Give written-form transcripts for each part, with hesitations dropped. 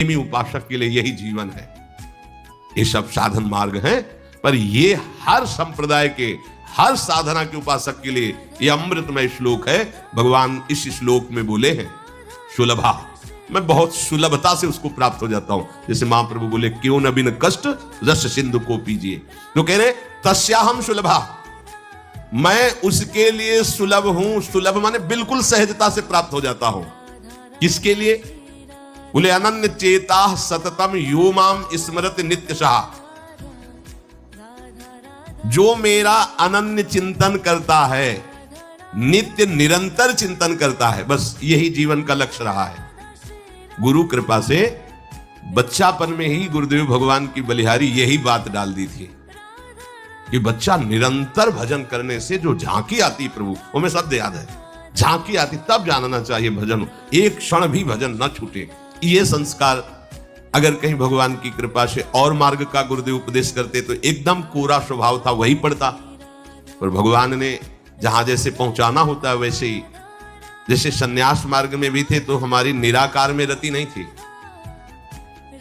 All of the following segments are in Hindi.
उपासक के लिए यही जीवन है। ये सब साधन मार्ग हैं, पर ये हर संप्रदाय के, हर साधना के उपासक के लिए ये अमृतमय श्लोक है। भगवान इस श्लोक में बोले हैं सुलभा, मैं बहुत सुलभता से उसको प्राप्त हो जाता हूं। जैसे महाप्रभु बोले क्यों न बिन कष्ट रस सिंधु को पीजिए, तो कह रहे तस्याहम सुलभा, मैं उसके लिए सुलभ हूं। सुलभ माने बिल्कुल सहजता से प्राप्त हो जाता हूं। किसके लिए? बोले अनन्य चेता सततम यो माम स्मरत नित्यशः, जो मेरा अनन्य चिंतन करता है, नित्य निरंतर चिंतन करता है, बस यही जीवन का लक्ष्य रहा है। गुरु कृपा से बच्चापन में ही गुरुदेव भगवान की बलिहारी यही बात डाल दी थी कि बच्चा निरंतर भजन करने से जो झांकी आती प्रभु, वो मैं शब्द याद है, झांकी आती तब जानना चाहिए भजन, एक क्षण भी भजन न छूटे। ये संस्कार अगर कहीं भगवान की कृपा से और मार्ग का गुरुदेव उपदेश करते तो एकदम कोरा स्वभाव था वही पड़ता, पर भगवान ने जहां जैसे पहुंचाना होता है वैसे ही, जैसे सन्यास मार्ग में भी थे तो हमारी निराकार में रति नहीं थी,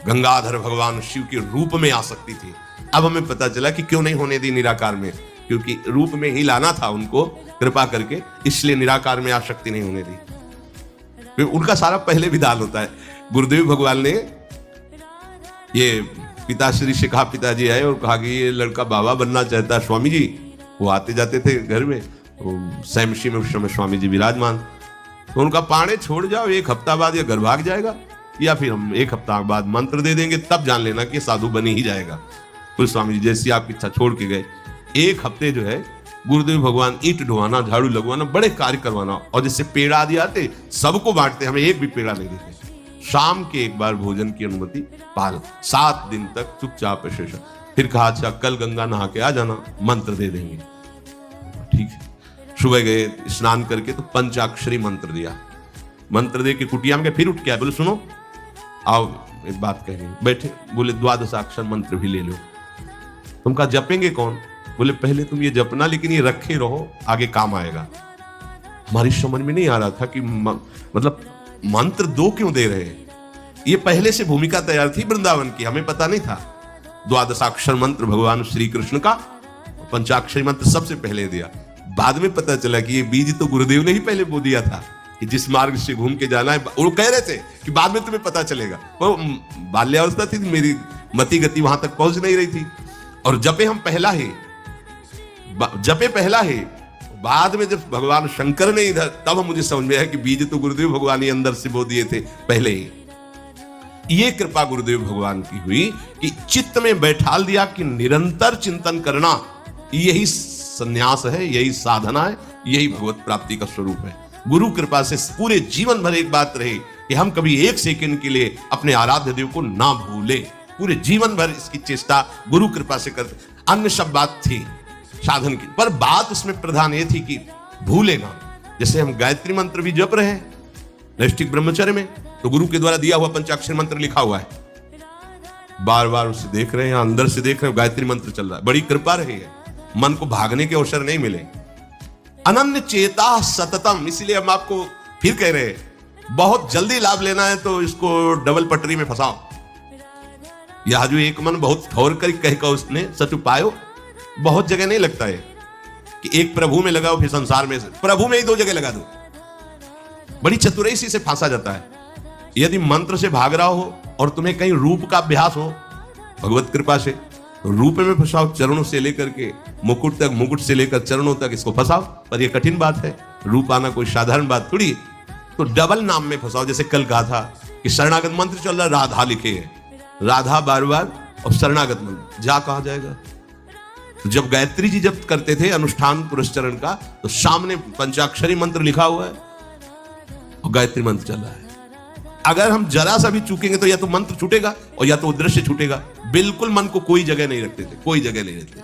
गंगाधर भगवान शिव के रूप में आ सकती थी। अब हमें पता चला कि क्यों नहीं होने दी निराकार में, क्योंकि रूप में ही लाना था उनको कृपा करके, इसलिए निराकार में आसक्ति नहीं होने दी। उनका सारा पहले विधान होता है। गुरुदेव भगवान ने ये पिताश्री से कहा, पिताजी आए और कहा कि ये लड़का बाबा बनना चाहता है स्वामी जी। वो आते जाते थे घर में, तो सैमशी में उस समय स्वामी जी विराजमान, तो उनका पाणे छोड़ जाओ, एक हफ्ता बाद ये घर भाग जाएगा, या फिर हम एक हफ्ता बाद मंत्र दे देंगे, तब जान लेना कि साधु बनी ही जाएगा। फिर स्वामी जी जैसी आपकी इच्छा छोड़ के गए। एक हफ्ते जो है गुरुदेव भगवान ईंट ढोवाना, झाड़ू लगवाना, बड़े कार्य करवाना, और जैसे पेड़ा आदि आते सबको बांटते, हमें एक भी पेड़ा नहीं देते। शाम के एक बार भोजन की अनुमति पाल, 7 दिन तक चुपचाप शेष। फिर कहा अच्छा कल गंगा नहा के आ जाना, मंत्र दे देंगे। ठीक है, सुबह गए स्नान करके तो पंचाक्षरी मंत्र दिया, मंत्र दे के कुटिया में गए, फिर उठ के आए, बोले सुनो आओ एक बात कहनी। बैठे, बोले द्वादशाक्षर मंत्र भी ले लो। तुम कहा जपेंगे कौन? बोले पहले तुम ये जपना, लेकिन ये रखे रहो, आगे काम आएगा। हमारी समझ में नहीं आ रहा था कि मतलब मंत्र दो क्यों दे रहे हैं। ये पहले से भूमिका तैयार थी वृंदावन की, हमें पता नहीं था। द्वादशाक्षर मंत्र भगवान श्री कृष्ण का, पंचाक्षरी मंत्र सबसे पहले दिया। बाद में पता चला कि ये बीज तो गुरुदेव ने ही पहले बो दिया था कि जिस मार्ग से घूम के जाना है। वो कह रहे थे कि बाद में तुम्हें पता चलेगा। वो बाल्यावस्था थी, मेरी मति गति वहां तक पहुंच नहीं रही थी। और जपे हम पहला ही, जपे पहला ही, बाद में जब भगवान शंकर ने इधर, तब मुझे समझ में आया कि बीज तो गुरुदेव भगवान ही अंदर से बो दिए थे पहले ही। ये कृपा गुरुदेव भगवान की हुई कि चित्त में बैठाल दिया कि निरंतर चिंतन करना यही संन्यास है, यही साधना है, यही भगवत प्राप्ति का स्वरूप है। गुरु कृपा से पूरे जीवन भर एक बात रही कि हम कभी एक सेकंड के लिए अपने आराध्य देव को ना भूले। पूरे जीवन भर इसकी चेष्टा गुरु कृपा से करते। अन्य सब बात थी साधन की, पर बात उसमें प्रधान ये थी कि भूले ना। जैसे हम गायत्री मंत्र भी जप रहे हैं नैष्ठिक ब्रह्मचर्य में, तो गुरु के द्वारा दिया हुआ पंचाक्षर मंत्र लिखा हुआ है, बार बार उसे देख रहे हैं, अंदर से देख रहे हैं, गायत्री मंत्र चल रहा है। बड़ी कृपा रही है, मन को भागने के अवसर नहीं मिले। अनन्य चेता सततम, इसलिए हम आपको फिर कह रहे हैं बहुत जल्दी लाभ लेना है तो इसको डबल पटरी में फंसाओ। यह जो एक मन बहुत ठोर कर कहकर उसने सच उपायो, बहुत जगह नहीं लगता है कि एक प्रभु में लगाओ फिर संसार में, प्रभु में ही 2 जगह लगा दो। बड़ी चतुराई से फांसा जाता है। यदि मंत्र से भाग रहा हो और तुम्हें कहीं रूप का अभ्यास हो भगवत कृपा से, तो रूप में फंसाओ, चरणों से लेकर के मुकुट तक, मुकुट से लेकर चरणों तक इसको फंसाओ। पर यह कठिन बात है, रूप आना कोई साधारण बात थोड़ी। तो डबल नाम में फंसाओ। जैसे कल कहा था कि शरणागत मंत्र चल रहा, राधा लिखे है, राधा बार बार, और शरणागत मंत्र जा कहा जाएगा। तो जब गायत्री जी जब करते थे अनुष्ठान पुरस्चरण का, तो सामने पंचाक्षरी मंत्र लिखा हुआ है और गायत्री मंत्र चल रहा है। अगर हम जरा सा भी चूकेंगे तो या तो मंत्र छूटेगा और या तो दृश्य छूटेगा। बिल्कुल मन को कोई जगह नहीं रखते थे, कोई जगह नहीं रखते।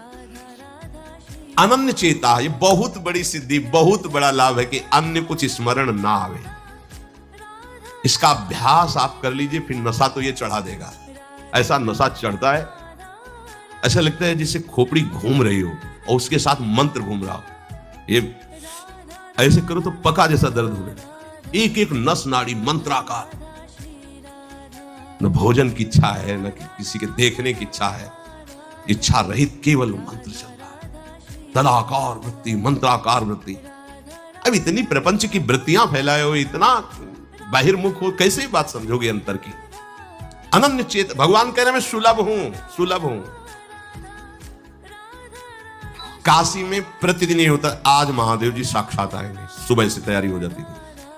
अनन्य चेता, ये बहुत बड़ी सिद्धि, बहुत बड़ा लाभ है कि अन्य कुछ स्मरण ना आवे। इसका अभ्यास आप कर लीजिए, फिर नशा तो ये चढ़ा देगा। ऐसा नशा चढ़ता है, ऐसा लगता है जैसे खोपड़ी घूम रही हो और उसके साथ मंत्र घूम रहा हो। ये ऐसे करो तो पका जैसा दर्द होने, एक एक नस नाड़ी मंत्राकार। न भोजन की इच्छा है, न किसी के देखने की इच्छा है, इच्छा रहित केवल मंत्र चल रहा है, तदाकार वृत्ति, मंत्राकार वृत्ति। अब इतनी प्रपंच की वृत्तियां फैलाए हो, इतना बहिर्मुख हो, कैसे बात समझोगे अंतर की? अनन्य चेत, भगवान कह रहे मैं सुलभ हूं, सुलभ हूं। काशी में प्रतिदिन ये होता, आज महादेव जी साक्षात आएंगे, सुबह से तैयारी हो जाती थी,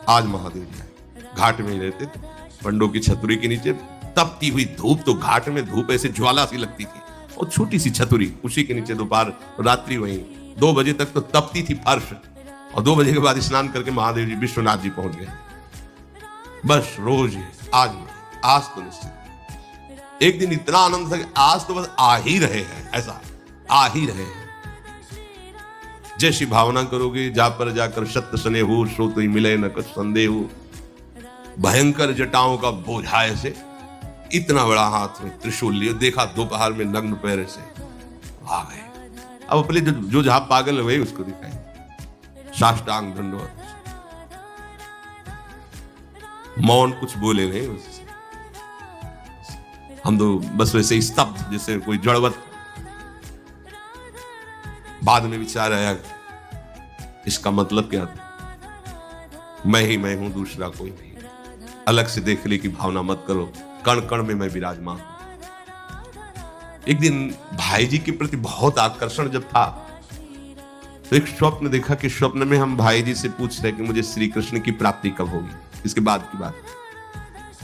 आज महादेव जी आए। घाट में ही रहते थे, पंडों की छतरी के नीचे तपती हुई धूप, तो घाट में धूप ऐसे ज्वाला सी लगती थी, और छोटी सी छतरी उसी के नीचे दोपहर रात्रि वहीं 2 बजे तक तो तपती थी फर्श, और 2 बजे के बाद स्नान करके महादेव जी विश्वनाथ जी पहुंच गए। बस रोज आज तो निश्चित। एक दिन इतना आनंद था कि आज तो बस आ ही रहे हैं, ऐसा आ ही रहे हैं। जैसी भावना करोगे, जा पर जाकर सत्य सने हो, सो तो ही मिले न कुछ संदेह हो। भयंकर जटाओं का बोझा ऐसे, इतना बड़ा हाथ में त्रिशूल लिए, देखा दोपहर में नग्न पैर से आ गए। अब अपने जो जहां पागल हुए उसको दिखाए, साष्टांग दंडवत, मौन, कुछ बोले नहीं उससे। हम तो बस वैसे स्तब्ध, जैसे कोई जड़वत। बाद में विचार आया, इसका मतलब क्या था? मैं ही मैं हूं, दूसरा कोई नहीं। अलग से देखने की भावना मत करो, कण कण में मैं विराजमान हूं। एक दिन भाई जी के प्रति बहुत आकर्षण जब था, तो एक स्वप्न देखा कि स्वप्न में हम भाई जी से पूछ रहे कि मुझे श्री कृष्ण की प्राप्ति कब होगी। इसके बाद की बात,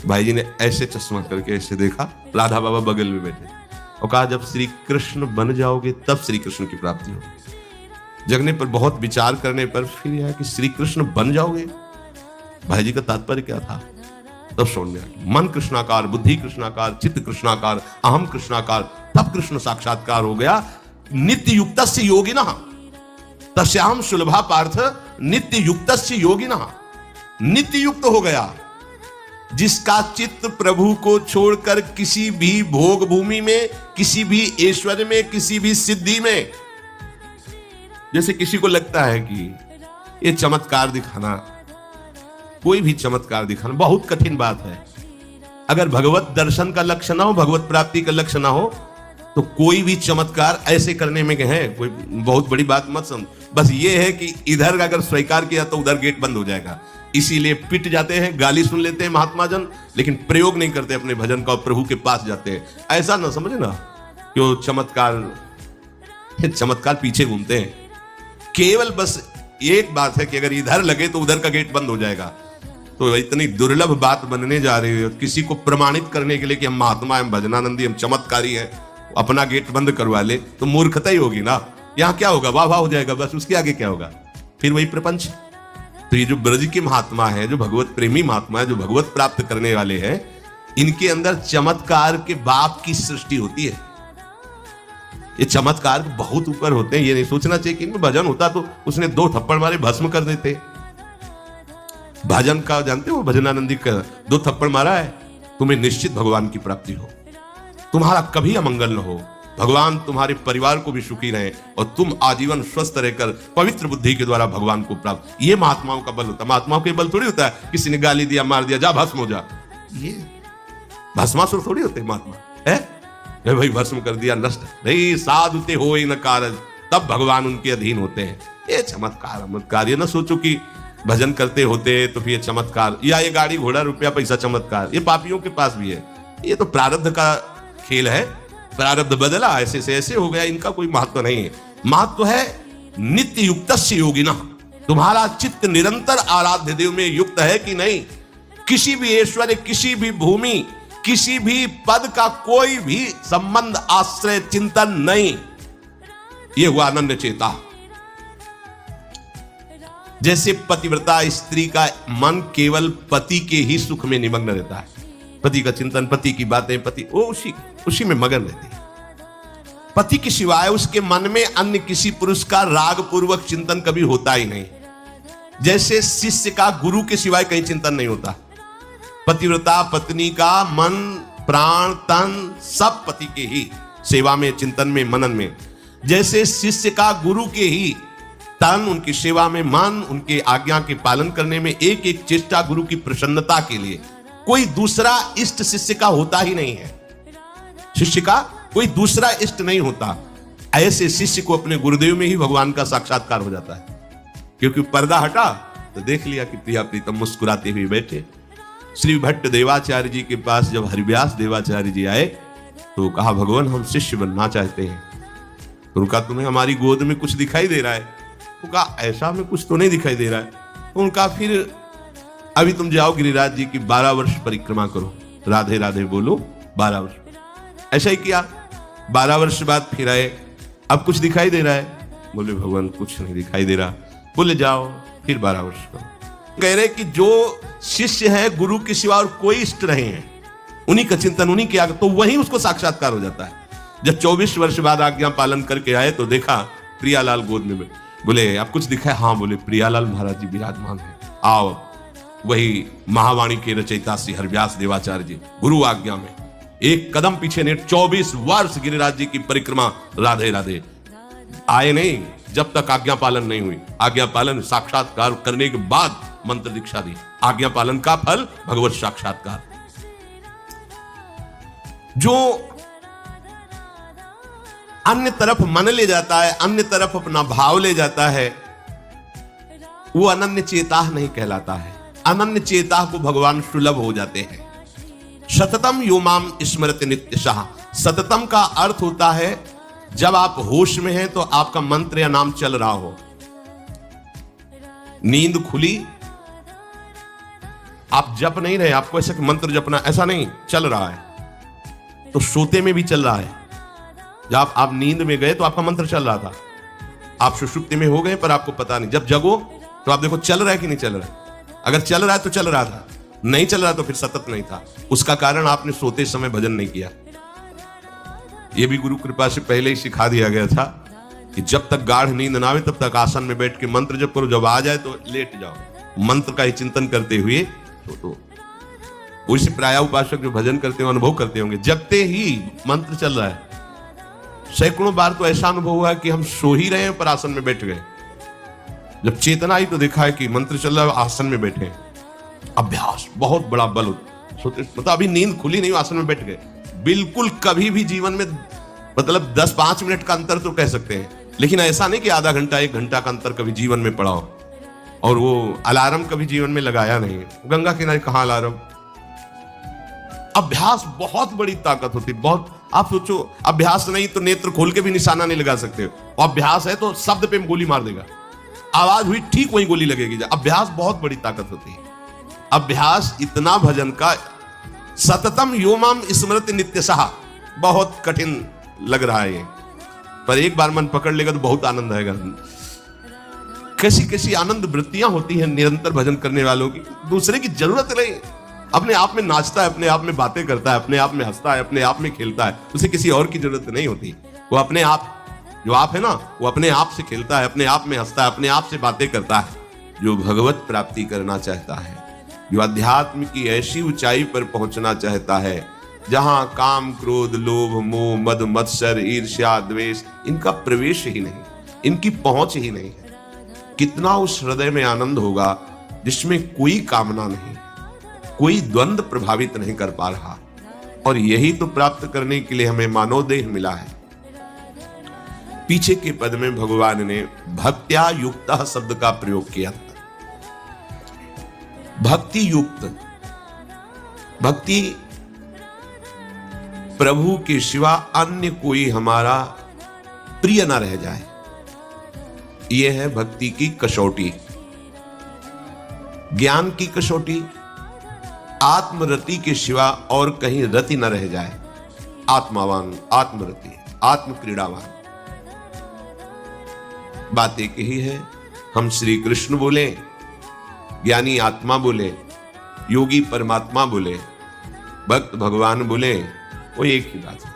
भाई जी ने ऐसे चश्मा करके ऐसे देखा, राधा बाबा बगल में बैठे, और कहा जब श्री कृष्ण बन जाओगे तब श्री कृष्ण की प्राप्ति होगी। जगने पर, बहुत विचार करने पर फिर यह कि श्री कृष्ण बन जाओगे, भाई जी का तात्पर्य क्या था? तब समझ में आया, मन कृष्णाकार, बुद्धि कृष्णाकार, चित्त कृष्णाकार, अहम कृष्णाकार, तब कृष्ण साक्षात्कार हो गया। नित्य युक्तस्य योगिनः तस्याहं सुलभा पार्थ नित्य युक्तस्य योगिनः। नित्य युक्त हो गया जिसका चित्त प्रभु को छोड़कर किसी भी भोग भूमि में, किसी भी ऐश्वर्य में, किसी भी सिद्धि में। जैसे किसी को लगता है कि ये चमत्कार दिखाना, कोई भी चमत्कार दिखाना बहुत कठिन बात है। अगर भगवत दर्शन का लक्ष्य ना हो, भगवत प्राप्ति का लक्ष्य ना हो, तो कोई भी चमत्कार ऐसे करने में है कोई बहुत बड़ी बात मत समझ। बस ये है कि इधर अगर स्वीकार किया तो उधर गेट बंद हो जाएगा, इसीलिए पिट जाते हैं, गाली सुन लेते हैं महात्मा जन, लेकिन प्रयोग नहीं करते अपने भजन का, प्रभु के पास जाते हैं। ऐसा ना समझे ना कि वो चमत्कार पीछे घूमते हैं। केवल बस एक बात है कि अगर इधर लगे तो उधर का गेट बंद हो जाएगा। तो इतनी दुर्लभ बात बनने जा रही है, किसी को प्रमाणित करने के लिए कि हम महात्मा, हम भजनानंदी, हम चमत्कारी हैं, अपना गेट बंद करवा ले तो मूर्खता ही होगी ना। यहाँ क्या होगा? वाह वाह हो जाएगा, बस उसके आगे क्या होगा? फिर वही प्रपंच। तो ये जो ब्रज के महात्मा है, जो भगवत प्रेमी महात्मा है, जो भगवत प्राप्त करने वाले हैं, इनके अंदर चमत्कार के बाप की सृष्टि होती है। ये चमत्कार बहुत ऊपर होते हैं। ये नहीं सोचना चाहिए कि इनमें भजन होता तो उसने 2 थप्पड़ मारे भस्म कर देते। भजन का जानते हो, भजनानंदी का 2 थप्पड़ मारा है, तुम्हें निश्चित भगवान की प्राप्ति हो, तुम्हारा कभी अमंगल न हो, भगवान तुम्हारे परिवार को भी सुखी रहे और तुम आजीवन स्वस्थ रहकर पवित्र बुद्धि के द्वारा भगवान को प्राप्त। ये महात्माओं का बल होता है। महात्माओं के बल थोड़ी होता है किसी ने गाली दिया, मार दिया, जा भस्म हो जा। ये भस्मासुर थोड़ी होते महात्मा है भाई, भस्म कर दिया, नष्ट। नहीं, साधुते हो न कारज, तब भगवान उनके अधीन होते हैं। ये चमत्कार, ये ना सोचो कि भजन करते होते तो फिर चमत्कार, या ये गाड़ी घोड़ा रुपया पैसा चमत्कार, ये पापियों के पास भी है। ये तो प्रारब्ध का खेल है, प्रारब्ध बदला, ऐसे से ऐसे हो गया, इनका कोई महत्व नहीं है। महत्व है नित्य युक्तस्य योगिनः। तुम्हारा चित्त निरंतर आराध्य देव में युक्त है कि नहीं? किसी भी ऐश्वर्य, किसी भी भूमि, किसी भी पद का कोई भी संबंध, आश्रय, चिंतन नहीं। यह हुआ अनन्य चेता। जैसे पतिव्रता स्त्री का मन केवल पति के ही सुख में निमग्न रहता है, पति का चिंतन, पति की बातें, पति वो उसी में मगन रहती है। पति के सिवाय उसके मन में अन्य किसी पुरुष का राग पूर्वक चिंतन कभी होता ही नहीं। जैसे शिष्य का गुरु के सिवाय कहीं चिंतन नहीं होता। पतिव्रता पत्नी का मन, प्राण, तन सब पति के ही सेवा में, चिंतन में, मनन में। जैसे शिष्य का गुरु के ही तन, उनकी सेवा में मन, उनके आज्ञा के पालन करने में, एक एक चेष्टा गुरु की प्रसन्नता के लिए, कोई दूसरा इष्ट शिष्य का होता ही नहीं है। शिष्य का कोई दूसरा इष्ट नहीं होता। ऐसे शिष्य को अपने गुरुदेव में ही भगवान का साक्षात्कार हो जाता है, क्योंकि पर्दा हटा तो देख लिया कि प्रिया प्रीतम मुस्कुराते हुए बैठे। श्री भट्ट देवाचार्य जी के पास जब हरिव्यास देवाचार्य जी आए तो कहा, भगवान हम शिष्य बनना चाहते हैं। तो उनका, तुम्हें हमारी गोद में कुछ दिखाई दे रहा है? तो कहा, ऐसा में कुछ तो नहीं दिखाई दे रहा है। तो उनका, फिर अभी तुम जाओ गिरिराज जी की 12 वर्ष परिक्रमा करो, राधे राधे बोलो 12 वर्ष। ऐसा ही किया। 12 वर्ष बाद फिर आए, अब कुछ दिखाई दे रहा है? बोले, भगवान कुछ नहीं दिखाई दे रहा। बोले, जाओ फिर 12 वर्ष करो। कह रहे कि जो शिष्य है गुरु के सिवा और कोई इष्ट नहीं है, उन्हीं का चिंतन, उन्हीं की आज्ञा, तो वही उसको साक्षात्कार हो जाता है। जब 24 वर्ष बाद आज्ञा पालन करके आए तो देखा प्रियालाल गोद में। बोले, अब कुछ दिखा है? हाँ। बोले, प्रियालाल महाराज जी विराजमान है, आओ। वही महावाणी के रचयिता श्री हरिव्यास देवाचार्य जी गुरु आज्ञा में एक कदम पीछे नहीं, 24 वर्ष गिरिराज जी की परिक्रमा राधे राधे। आए नहीं जब तक आज्ञा पालन नहीं हुई। आज्ञा पालन साक्षात्कार करने के बाद मंत्र दीक्षा दी। आज्ञा पालन का फल भगवत साक्षात्कार। जो अन्य तरफ मन ले जाता है, अन्य तरफ अपना भाव ले जाता है, वो अनन्य चेता नहीं कहलाता है। अनन्य चेता को भगवान सुलभ हो जाते हैं। सततम यो माम स्मरति नित्यशः। सततम का अर्थ होता है जब आप होश में हैं तो आपका मंत्र या नाम चल रहा हो। नींद खुली, आप जप नहीं रहे, आपको ऐसा मंत्र जपना, ऐसा नहीं, चल रहा है। तो सोते में भी चल रहा है। जब आप नींद में गए तो आपका मंत्र चल रहा था, आप सुषुप्ति में हो गए पर आपको पता नहीं। जब जगो तो आप देखो चल रहा है कि नहीं चल रहा है। अगर चल रहा है तो चल रहा था, नहीं चल रहा तो फिर सतत नहीं था। उसका कारण आपने सोते समय भजन नहीं किया। यह भी गुरु कृपा से पहले ही सिखा दिया गया था कि जब तक गाढ़ नींद ना आवे तब तक आसन में बैठ के मंत्र जप करो, जब आ जाए तो लेट जाओ, मंत्र का ही चिंतन करते हुए तो उसी प्राय उपासक जो भजन करते हो अनुभव करते होंगे, जबते ही मंत्र चल रहा है। सैकड़ों बार तो ऐसा अनुभव हुआ कि हम सो ही रहे हैं पर आसन में बैठ गए, जब चेतना आई तो देखा है कि मंत्र चल रहा है, आसन में बैठे। अभ्यास बहुत बड़ा बल होता, मतलब अभी नींद खुली नहीं, आसन में बैठ गए। बिल्कुल कभी भी जीवन में मतलब 10-5 मिनट का अंतर तो कह सकते हैं, लेकिन ऐसा नहीं कि आधा घंटा 1 घंटा का अंतर कभी जीवन में पड़ा हो। और वो अलार्म कभी जीवन में लगाया नहीं, गंगा किनारे कहां अलार्म। अभ्यास बहुत बड़ी ताकत होती, बहुत। आप सोचो, अभ्यास नहीं तो नेत्र खोल के भी निशाना नहीं लगा सकते, अभ्यास है तो शब्द पे गोली मार देगा, आवाज हुई ठीक वही गोली लगेगी। अभ्यास बहुत बड़ी ताकत होती है। अभ्यास इतना भजन का, सततम योमाम स्मृति नित्यशः, बहुत कठिन लग रहा है ये, पर एक बार मन पकड़ लेगा तो बहुत आनंद आएगा। कैसी कैसी आनंद वृत्तियां होती हैं निरंतर भजन करने वालों की। दूसरे की जरूरत नहीं, अपने आप में नाचता है, अपने आप में बातें करता है, अपने आप में हंसता है, अपने आप में खेलता है, उसे किसी और की जरूरत नहीं होती। वो अपने आप, जो आप है ना, वो अपने आप से खेलता है, अपने आप में हंसता है, अपने आप से बातें करता है। जो भगवत प्राप्ति करना चाहता है, जो अध्यात्म की ऐसी ऊंचाई पर पहुंचना चाहता है जहां काम क्रोध लोभ मोह मद मत्सर ईर्ष्या द्वेष इनका प्रवेश ही नहीं, इनकी पहुंच ही नहीं है, कितना उस हृदय में आनंद होगा जिसमें कोई कामना नहीं, कोई द्वंद्व प्रभावित नहीं कर पा रहा। और यही तो प्राप्त करने के लिए हमें मानव देह मिला है। पीछे के पद में भगवान ने भक्त्या युक्तः शब्द का प्रयोग किया था। भक्ति युक्त, भक्ति प्रभु के सिवा अन्य कोई हमारा प्रिय ना रह जाए, यह है भक्ति की कसौटी। ज्ञान की कसौटी, आत्मरति के सिवा और कहीं रति न रह जाए। आत्मावान, आत्मरति, आत्म क्रीड़ावान। बात एक ही है, हम श्री कृष्ण बोले, ज्ञानी आत्मा बोले, योगी परमात्मा बोले, भक्त भगवान बोले, वो एक ही बात है।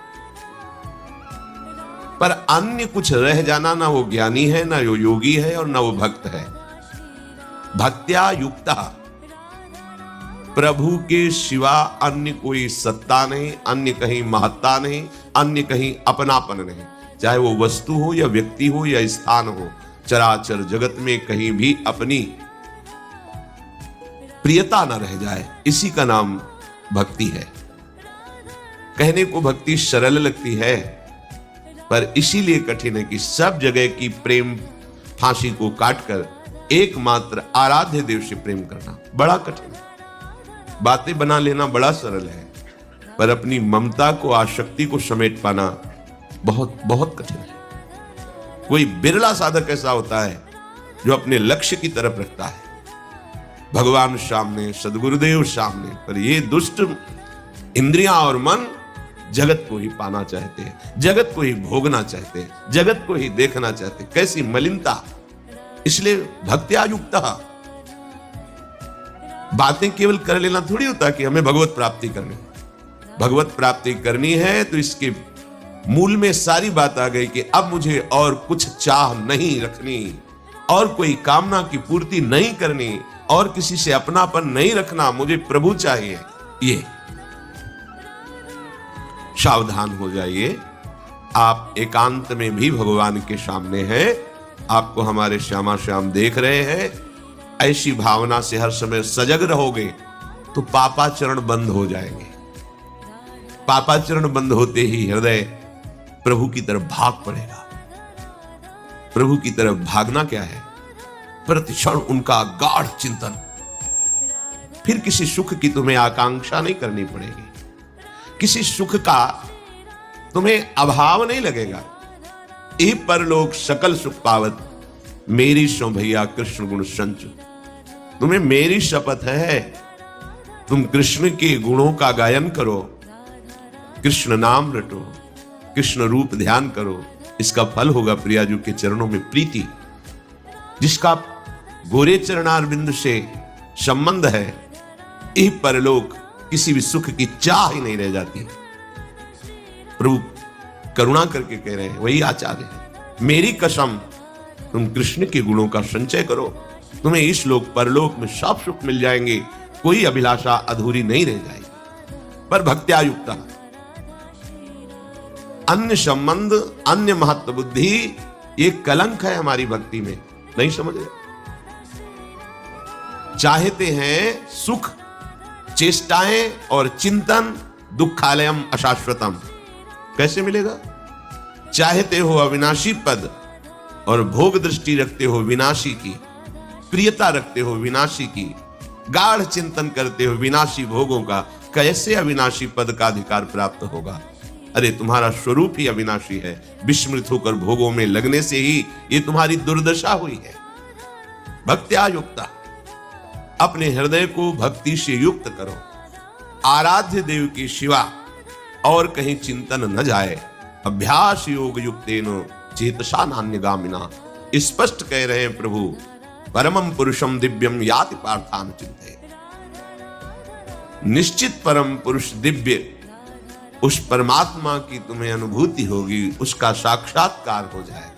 पर अन्य कुछ रह जाना, ना वो ज्ञानी है, ना वो योगी है, और ना वो भक्त है। भक्त्या युक्ता, प्रभु के सिवा अन्य कोई सत्ता नहीं, अन्य कहीं महत्ता नहीं, अन्य कहीं अपनापन नहीं, चाहे वो वस्तु हो या व्यक्ति हो या स्थान हो। चराचर जगत में कहीं भी अपनी प्रियता न रह जाए, इसी का नाम भक्ति है। कहने को भक्ति सरल लगती है, पर इसीलिए कठिन है कि सब जगह की प्रेम फांसी को काटकर एकमात्र आराध्य देव से प्रेम करना बड़ा कठिन है। बातें बना लेना बड़ा सरल है, पर अपनी ममता को, आसक्ति को समेट पाना बहुत बहुत कठिन है। कोई बिरला साधक ऐसा होता है जो अपने लक्ष्य की तरफ रखता है, भगवान सामने, सदगुरुदेव सामने, पर ये दुष्ट इंद्रियां और मन जगत को ही पाना चाहते हैं, जगत को ही भोगना चाहते हैं, जगत को ही देखना चाहते हैं। कैसी मलिनता! इसलिए भक्त्या युक्तः। बातें केवल कर लेना थोड़ी होता कि हमें भगवत प्राप्ति करनी। भगवत प्राप्ति करनी है तो इसके मूल में सारी बात आ गई कि अब मुझे और कुछ चाह नहीं रखनी, और कोई कामना की पूर्ति नहीं करनी, और किसी से अपनापन नहीं रखना, मुझे प्रभु चाहिए। ये सावधान हो जाइए, आप एकांत में भी भगवान के सामने हैं, आपको हमारे श्यामा श्याम देख रहे हैं। ऐसी भावना से हर समय सजग रहोगे तो पापाचरण बंद हो जाएंगे। पापाचरण बंद होते ही हृदय प्रभु की तरफ भाग पड़ेगा। प्रभु की तरफ भागना क्या है? प्रतिक्षण उनका गाढ़ चिंतन। फिर किसी सुख की तुम्हें आकांक्षा नहीं करनी पड़ेगी, किसी सुख का तुम्हें अभाव नहीं लगेगा। ए परलोक सकल सुख पावत, मेरी सो भैया कृष्ण गुण संचु। तुम्हें मेरी शपथ है, तुम कृष्ण के गुणों का गायन करो, कृष्ण नाम रटो, कृष्ण रूप ध्यान करो। इसका फल होगा प्रियाजू के चरणों में प्रीति। जिसका गोरे चरणारविंद से संबंध है, यह परलोक किसी भी सुख की चाह ही नहीं रह जाती। प्रभु करुणा करके कह रहे हैं, वही आचार्य है, मेरी कसम तुम कृष्ण के गुणों का संचय करो, तुम्हें इस लोक परलोक में सब सुख मिल जाएंगे, कोई अभिलाषा अधूरी नहीं रह जाएगी। पर भक्त्या युक्ता, अन्य संबंध, अन्य महत्व बुद्धि, ये कलंक है हमारी भक्ति में। नहीं समझ रहे? चाहते हैं सुख, चेष्टाएं और चिंतन, दुखालयम अशाश्वतम। कैसे मिलेगा? चाहते हो अविनाशी पद और भोग दृष्टि रखते हो विनाशी की, प्रियता रखते हो विनाशी की, गाढ़ चिंतन करते हो विनाशी भोगों का, कैसे अविनाशी पद का अधिकार प्राप्त होगा? अरे तुम्हारा स्वरूप ही अविनाशी है। विस्मृत होकर भोगों में लगने से ही ये तुम्हारी दुर्दशा हुई है। भक्त्या युक्ता, अपने हृदय को भक्ति से युक्त करो। आराध्य देव की शिवा और कहीं चिंतन न जाए। अभ्यास योग युक्तेन चेतसा नान्यगामिना। स्पष्ट कह रहे हैं प्रभु, परमं पुरुषम दिव्यम याति पार्थान चिंते। निश्चित परम पुरुष दिव्य, उस परमात्मा की तुम्हें अनुभूति होगी, उसका साक्षात्कार हो जाए।